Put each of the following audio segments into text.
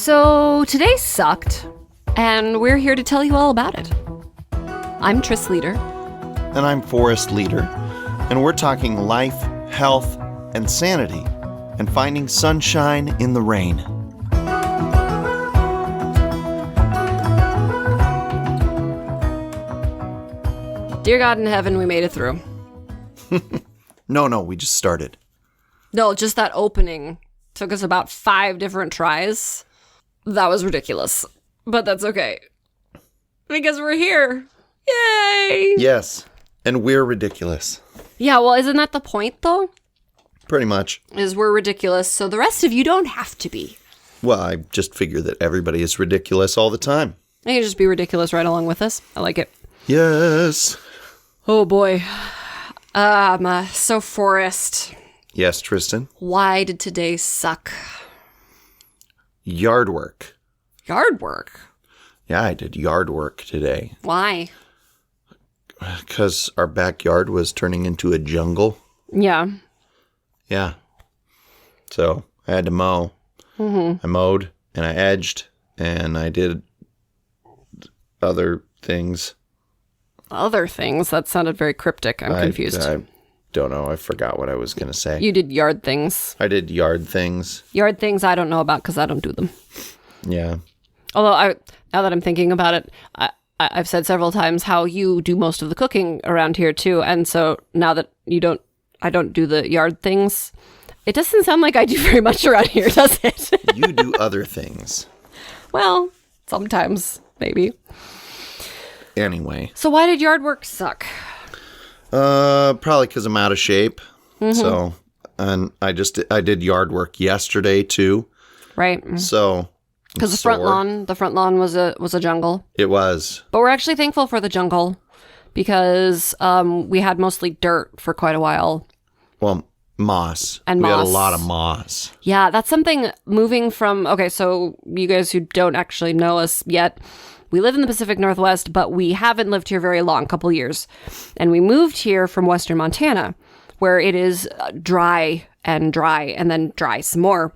So today sucked, and we're here to tell you all about it. I'm Triss Leder. And I'm Forrest Leder, and we're talking life, health, and sanity, and finding sunshine in the rain. Dear God in heaven, we made it through. No, we just started. No, just that opening took us about 5 different tries. That was ridiculous, but that's okay. Because we're here. Yay! Yes, and we're ridiculous. Yeah, well, isn't that the point, though? Pretty much. Is we're ridiculous, so the rest of you don't have to be. Well, I just figure that everybody is ridiculous all the time. You can just be ridiculous right along with us. I like it. Yes. Oh, boy. So Forrest. Yes, Tristan. Why did today suck? Yard work. Yard work? Yeah, I did yard work today. Why? Because our backyard was turning into a jungle. Yeah. Yeah. So I had to mow. Mm-hmm. I mowed and I edged and I did other things. Other things? That sounded very cryptic. I'm confused. I don't know. I forgot what I was going to say. You did yard things. I did yard things. Yard things I don't know about because I don't do them. Yeah. Although, now that I'm thinking about it, I've said several times how you do most of the cooking around here too. And so now that I don't do the yard things, it doesn't sound like I do very much around here, does it? You do other things. Well, sometimes, maybe. Anyway. So why did yard work suck? Probably because I'm out of shape. Mm-hmm. So, and I did yard work yesterday too. Right. So. Because the front lawn was a jungle. It was. But we're actually thankful for the jungle because we had mostly dirt for quite a while. Well, moss. And we moss. had a lot of moss. Yeah, that's something moving from, okay, so you guys who don't actually know us yet, we live in the Pacific Northwest, but we haven't lived here very long, couple years. And we moved here from Western Montana, where it is dry, and then dry some more.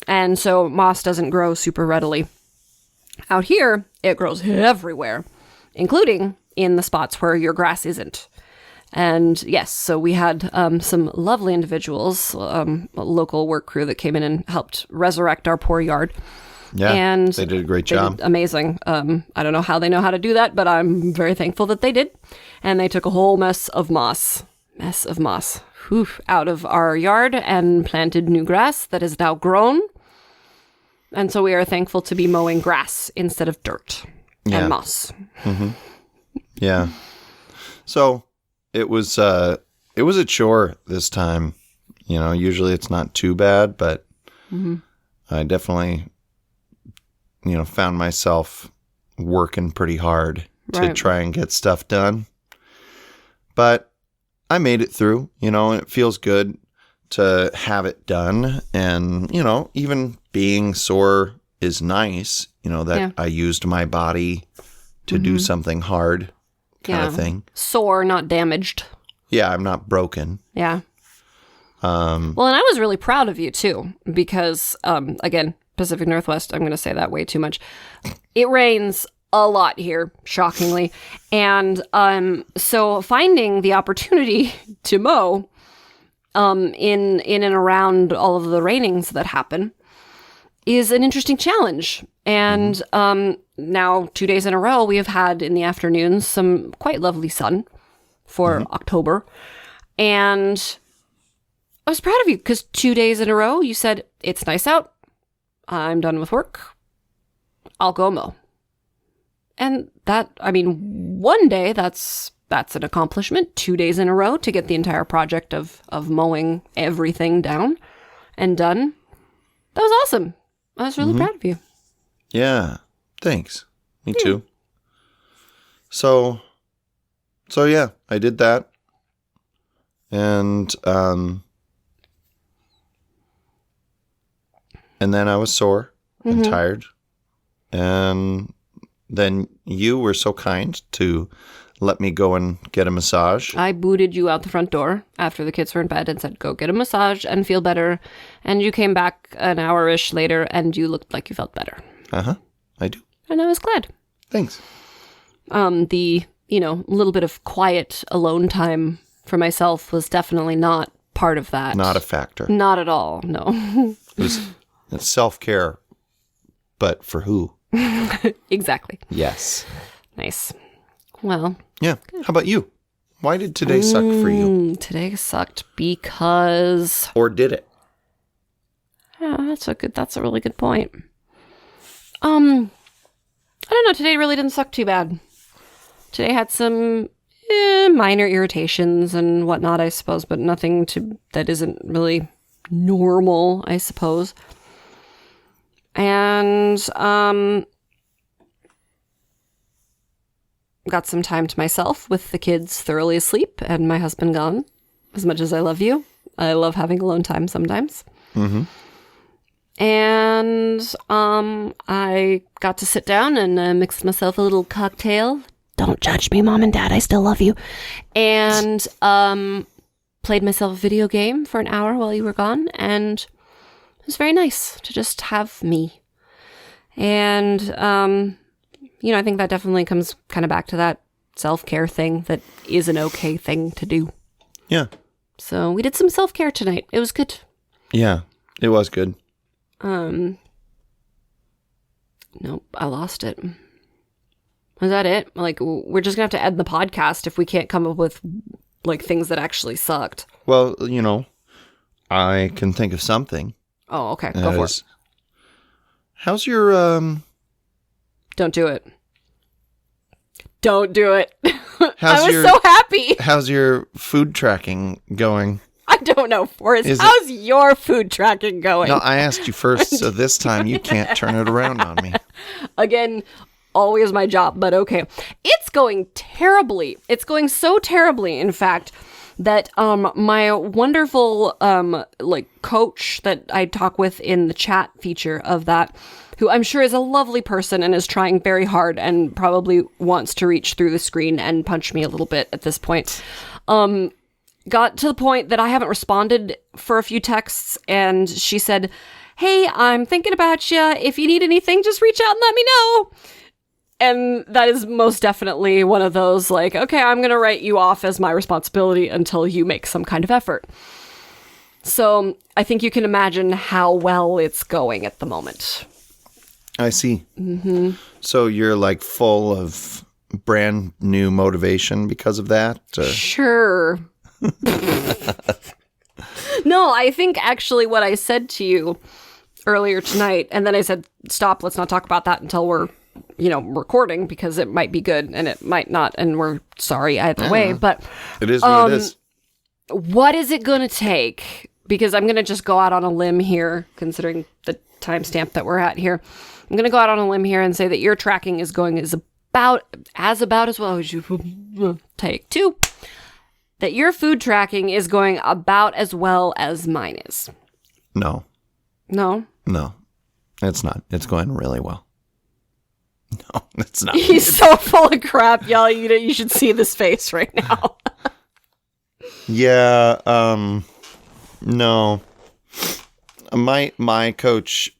And so moss doesn't grow super readily. Out here, it grows everywhere, including in the spots where your grass isn't. And yes, so we had some lovely individuals, a local work crew that came in and helped resurrect our poor yard. Yeah, and they did a great job. Amazing. I don't know how they know how to do that, but I'm very thankful that they did. And they took a whole mess of moss, out of our yard and planted new grass that is now grown. And so we are thankful to be mowing grass instead of dirt and moss. Mm-hmm. Yeah. So it was a chore this time. You know, usually it's not too bad, but I definitely, found myself working pretty hard to try and get stuff done. But I made it through, and it feels good to have it done. And, even being sore is nice, that I used my body to do something hard kind of thing. Sore, not damaged. Yeah, I'm not broken. Yeah. Well, and I was really proud of you too, because, again, Pacific Northwest, I'm going to say that way too much. It rains a lot here, shockingly. And so finding the opportunity to mow in and around all of the rainings that happen is an interesting challenge. And now 2 days in a row, we have had in the afternoons some quite lovely sun for October. And I was proud of you because 2 days in a row, you said, it's nice out. I'm done with work. I'll go mow. And one day, that's an accomplishment. 2 days in a row to get the entire project of mowing everything down and done. That was awesome. I was really proud of you. Yeah. Thanks. Me too. So yeah, I did that. And then I was sore and tired. And then you were so kind to let me go and get a massage. I booted you out the front door after the kids were in bed and said, go get a massage and feel better. And you came back an hour-ish later and you looked like you felt better. Uh-huh. I do. And I was glad. Thanks. The, little bit of quiet alone time for myself was definitely not part of that. Not a factor. Not at all, no. It's self-care, but for who? Exactly. Yes. Nice. Well. Yeah. How about you? Why did today suck for you? Today sucked because... Or did it? Yeah, that's a really good point. I don't know. Today really didn't suck too bad. Today had some minor irritations and whatnot, I suppose, but nothing that isn't really normal, I suppose. And got some time to myself with the kids thoroughly asleep and my husband gone. As much as I love you, I love having alone time sometimes. Mm-hmm. And I got to sit down and mix myself a little cocktail. Don't judge me, Mom and Dad. I still love you. And played myself a video game for an hour while you were gone. And it was very nice to just have me. And, I think that definitely comes kind of back to that self-care thing that is an okay thing to do. Yeah. So we did some self-care tonight. It was good. Yeah, it was good. Nope, I lost it. Was that it? Like, we're just gonna have to end the podcast if we can't come up with, like, things that actually sucked. Well, I can think of something. Oh, okay. Go for it. How's your, Don't do it. Don't do it. I was so happy. How's your food tracking going? I don't know, Forrest. How's your food tracking going? No, I asked you first, so this time you can't turn it around on me. Again, always my job, but okay. It's going terribly. It's going so terribly, in fact, that my wonderful coach that I talk with in the chat feature of that, who I'm sure is a lovely person and is trying very hard and probably wants to reach through the screen and punch me a little bit at this point, got to the point that I haven't responded for a few texts, and she said, hey, I'm thinking about you. If you need anything, just reach out and let me know. And that is most definitely one of those, like, okay, I'm going to write you off as my responsibility until you make some kind of effort. So I think you can imagine how well it's going at the moment. I see. Mm-hmm. So you're like full of brand new motivation because of that? Sure. No, I think actually what I said to you earlier tonight, and then I said, stop, let's not talk about that until we're, recording, because it might be good and it might not, and we're sorry either way, but it is what it is. What is it going to take? Because I'm going to just go out on a limb here, considering the timestamp that we're at here. I'm going to go out on a limb here and say that your tracking is going about as well as you take two. That your food tracking is going about as well as mine is. No. No? No. It's not. It's going really well. No, it's not. He's so full of crap, y'all. You should see this face right now. Yeah, no. My coach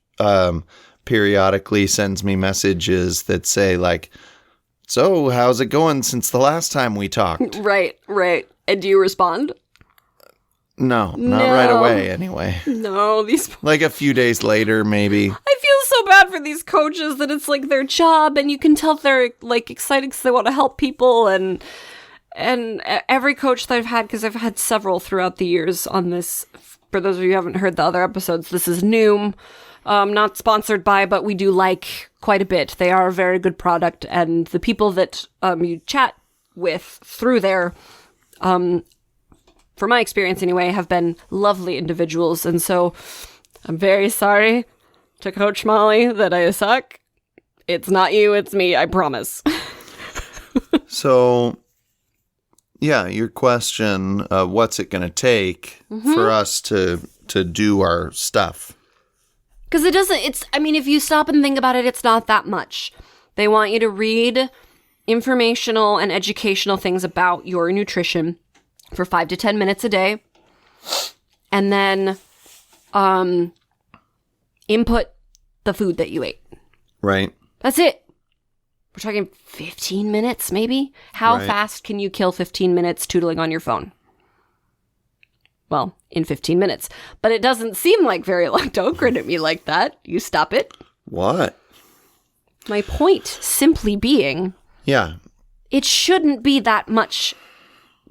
periodically sends me messages that say, like, so how's it going since the last time we talked? Right. And do you respond? No, not right away anyway. No, like a few days later, maybe. I feel so bad for these coaches that it's like their job, and you can tell they're like excited because they want to help people, and every coach that I've had, because I've had several throughout the years on this. For those of you who haven't heard the other episodes, this is Noom. Not sponsored by, but we do like quite a bit. They are a very good product, and the people that you chat with through there, for my experience anyway, have been lovely individuals. And so I'm very sorry to Coach Molly that I suck. It's not you, it's me, I promise. So, yeah, your question, what's it going to take for us to do our stuff? Because if you stop and think about it, it's not that much. They want you to read informational and educational things about your nutrition for 5 to 10 minutes a day. And then input the food that you ate. Right. That's it. We're talking 15 minutes, maybe? How fast can you kill 15 minutes tootling on your phone? Well, in 15 minutes. But it doesn't seem like very long. Don't grin at me like that. You stop it. What? My point simply being... Yeah. It shouldn't be that much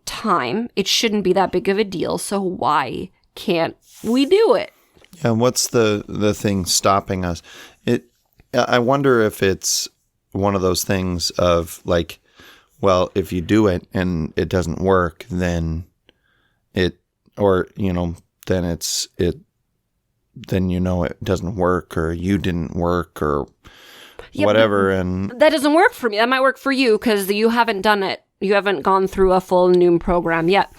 time. It shouldn't be that big of a deal. So why can't we do it? Yeah, what's the thing stopping us? I wonder if it's one of those things of like, well, if you do it and it doesn't work, then it doesn't work, or you didn't work, or whatever. And that doesn't work for me. That might work for you because you haven't done it. You haven't gone through a full Noom program yet.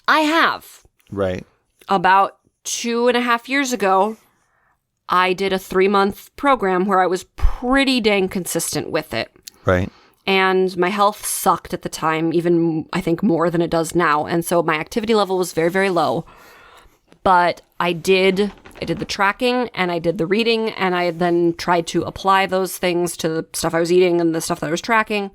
I have. Right. About 2.5 years ago, I did a 3-month program where I was pretty dang consistent with it. Right. And my health sucked at the time, even I think more than it does now. And so my activity level was very, very low. But I did the tracking and I did the reading, and I then tried to apply those things to the stuff I was eating and the stuff that I was tracking.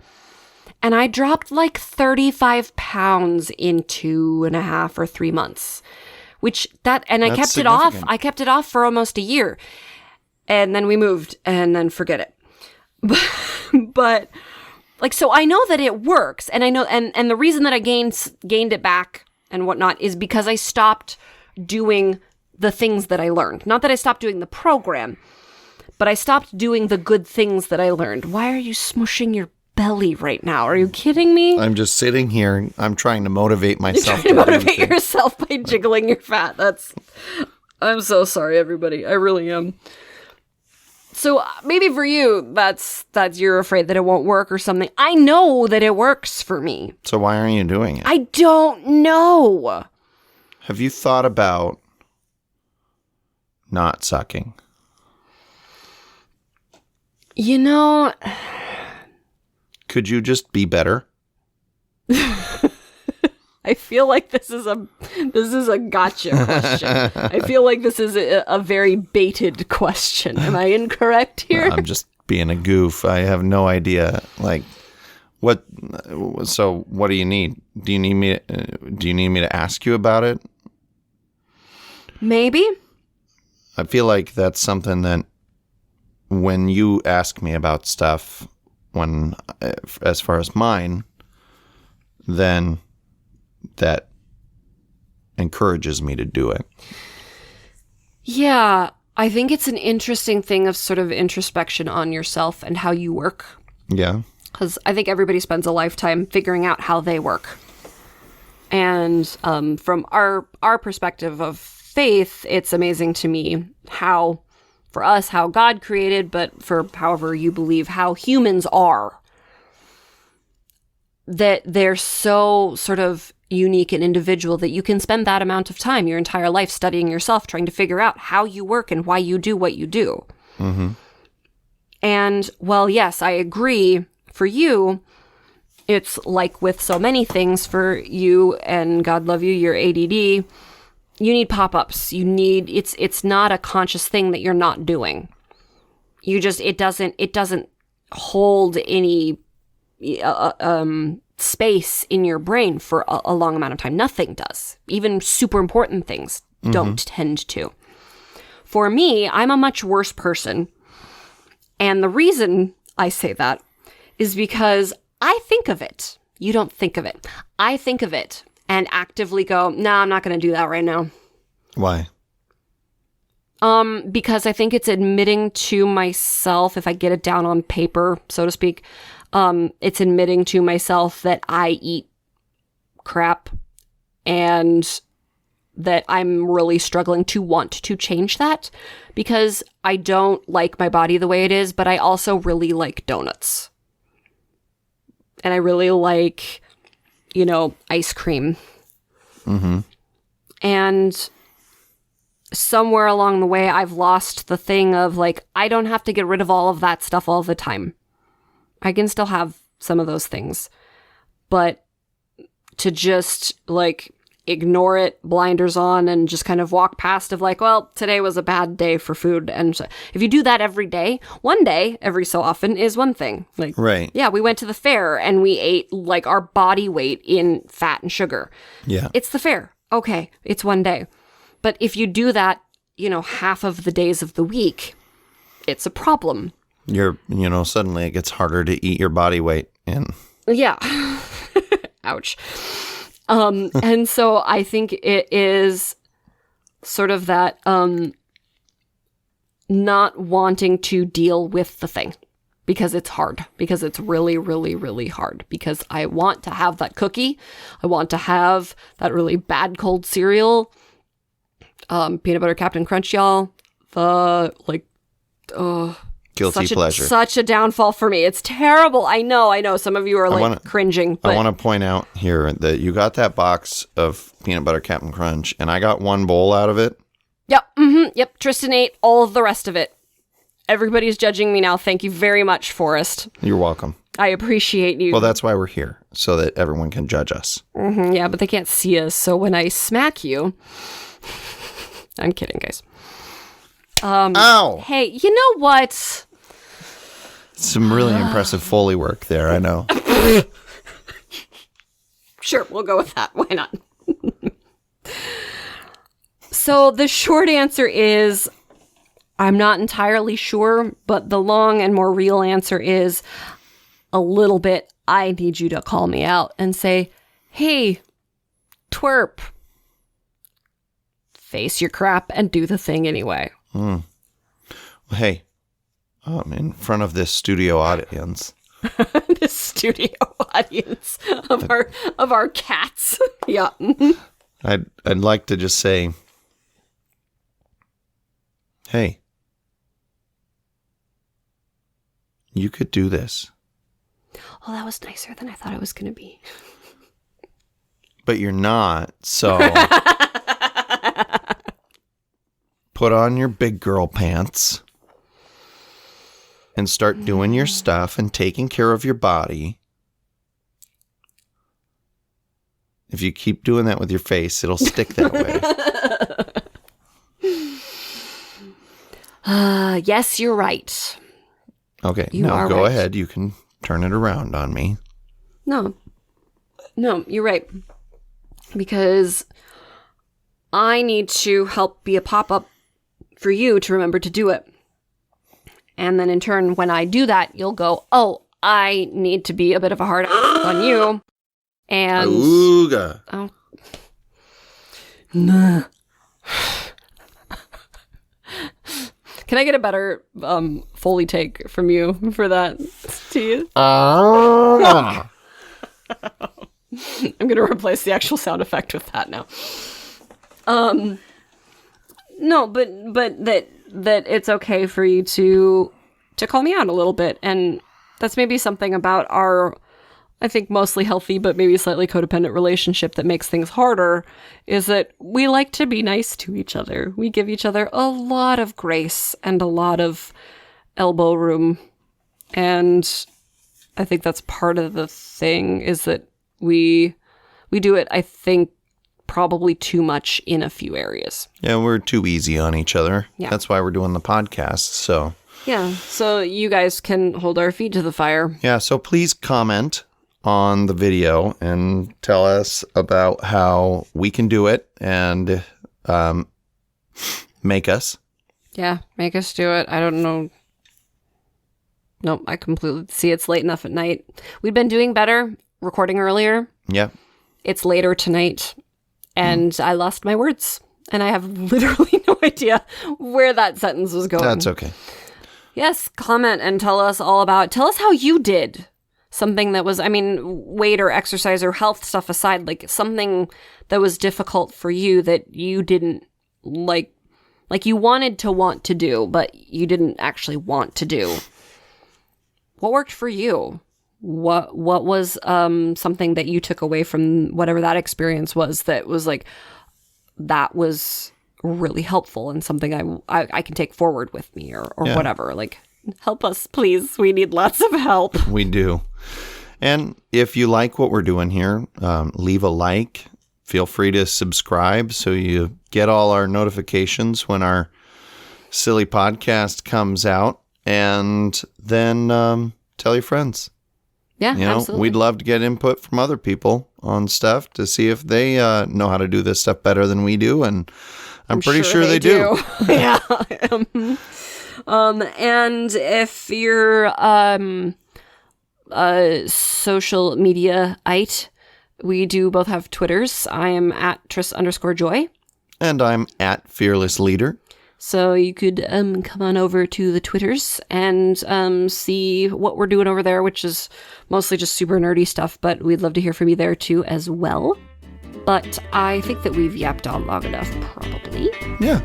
And I dropped like 35 pounds in 2.5 or 3 months. I kept it off. I kept it off for almost a year. And then we moved, and then forget it. But like, so I know that it works, and I know, and the reason that I gained it back and whatnot is because I stopped doing the things that I learned. Not that I stopped doing the program, but I stopped doing the good things that I learned. Why are you smushing your belly right now? Are you kidding me? I'm just sitting here. I'm trying to motivate myself. You're trying to motivate yourself by jiggling your fat. I'm so sorry, everybody. I really am. So maybe for you, that's you're afraid that it won't work or something. I know that it works for me. So why aren't you doing it? I don't know. Have you thought about not sucking? You know... Could you just be better? I feel like this is a gotcha question. I feel like this is a very baited question. Am I incorrect here? I'm just being a goof. I have no idea. Like, what? So, what do you need? Do you need me to ask you about it? Maybe. I feel like that's something that when you ask me about stuff, as far as mine, then that encourages me to do it. Yeah, I think it's an interesting thing of sort of introspection on yourself and how you work. Yeah. Because I think everybody spends a lifetime figuring out how they work. And from our perspective of faith, it's amazing to me how... For us, how God created, but for however you believe, how humans are. That they're so sort of unique and individual that you can spend that amount of time, your entire life, studying yourself, trying to figure out how you work and why you do what you do. Mm-hmm. And, well, yes, I agree. For you, it's like with so many things for you, and God love you, your ADD, you need pop-ups. It's not a conscious thing that you're not doing. It doesn't hold any space in your brain for a long amount of time. Nothing does. Even super important things don't tend to. For me, I'm a much worse person. And the reason I say that is because I think of it. You don't think of it. I think of it. And actively go, no, I'm not going to do that right now. Why? Because I think it's admitting to myself, if I get it down on paper, so to speak, it's admitting to myself that I eat crap and that I'm really struggling to want to change that because I don't like my body the way it is, but I also really like donuts. And I really like... ice cream. Mm-hmm. And somewhere along the way, I've lost the thing of, like, I don't have to get rid of all of that stuff all the time. I can still have some of those things. But to just like ignore it, blinders on, and just kind of walk past of like, well, today was a bad day for food. And so if you do that every day, one day, every so often is one thing. Like, right. Yeah, we went to the fair and we ate like our body weight in fat and sugar. Yeah. It's the fair. Okay. It's one day. But if you do that, half of the days of the week, it's a problem. Suddenly it gets harder to eat your body weight in. Yeah. Ouch. And so I think it is sort of that not wanting to deal with the thing because it's hard, because it's really, really, really hard, because I want to have that cookie. I want to have that really bad cold cereal, peanut butter Captain Crunch, y'all. Guilty pleasure. Such a downfall for me. It's terrible. I know. Some of you are cringing. But... I want to point out here that you got that box of peanut butter Captain Crunch, and I got one bowl out of it. Yep. Yep. Tristan ate all of the rest of it. Everybody's judging me now. Thank you very much, Forrest. You're welcome. I appreciate you. Well, that's why we're here, so that everyone can judge us. Yeah, but they can't see us. So when I smack you, I'm kidding, guys. Ow! Hey, you know what? Some really impressive Foley work there, I know. Sure, we'll go with that. Why not? So the short answer is, I'm not entirely sure, but the long and more real answer is a little bit. I need you to call me out and say, hey, twerp, face your crap and do the thing anyway. Well, hey. In front of this studio audience. This studio audience of our cats. Yeah. I'd like to just say, hey, you could do this. Oh, that was nicer than I thought it was going to be. But you're not, so put on your big girl pants. And start doing your stuff and taking care of your body. If you keep doing that with your face, it'll stick that way. Yes, you're right. Okay, now go ahead. You can turn it around on me. No, you're right. Because I need to help be a pop-up for you to remember to do it. And then in turn, when I do that, you'll go, oh, I need to be a bit of a hard ass on you. And... Ooga. Oh. Nah. Can I get a better Foley take from you for that, Steve? I'm going to replace the actual sound effect with that now. No, but that it's okay for you to call me out a little bit. And that's maybe something about our, I think, mostly healthy, but maybe slightly codependent relationship that makes things harder, is that we like to be nice to each other. We give each other a lot of grace and a lot of elbow room. And I think that's part of the thing, is that we do it, I think, probably too much in a few areas. Yeah, we're too easy on each other. Yeah. That's why we're doing the podcast, so. Yeah, so you guys can hold our feet to the fire. Yeah, so please comment on the video and tell us about how we can do it and make us. Yeah, make us do it. I don't know. Nope, I completely see it's late enough at night. We'd been doing better, recording earlier. Yeah. It's later tonight. And I lost my words. And I have literally no idea where that sentence was going. That's okay. Yes, comment and tell us how you did something that was, weight or exercise or health stuff aside, like something that was difficult for you that you didn't like you wanted to want to do, but you didn't actually want to do. What worked for you? What was something that you took away from whatever that experience was that was like, that was really helpful and something I can take forward with me or whatever. Like, help us, please. We need lots of help. We do. And if you like what we're doing here, leave a like. Feel free to subscribe so you get all our notifications when our silly podcast comes out. And then tell your friends. Yeah, absolutely. We'd love to get input from other people on stuff to see if they know how to do this stuff better than we do. And I'm pretty sure they do. Yeah. And if you're a social media-ite, we do both have Twitters. I am at Triss_Joy. And I'm at Fearless Leader. So you could come on over to the Twitters and see what we're doing over there, which is mostly just super nerdy stuff, but we'd love to hear from you there too as well. But I think that we've yapped on long enough, probably. Yeah.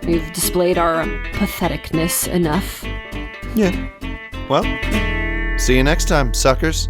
We've displayed our patheticness enough. Yeah. Well, see you next time, suckers.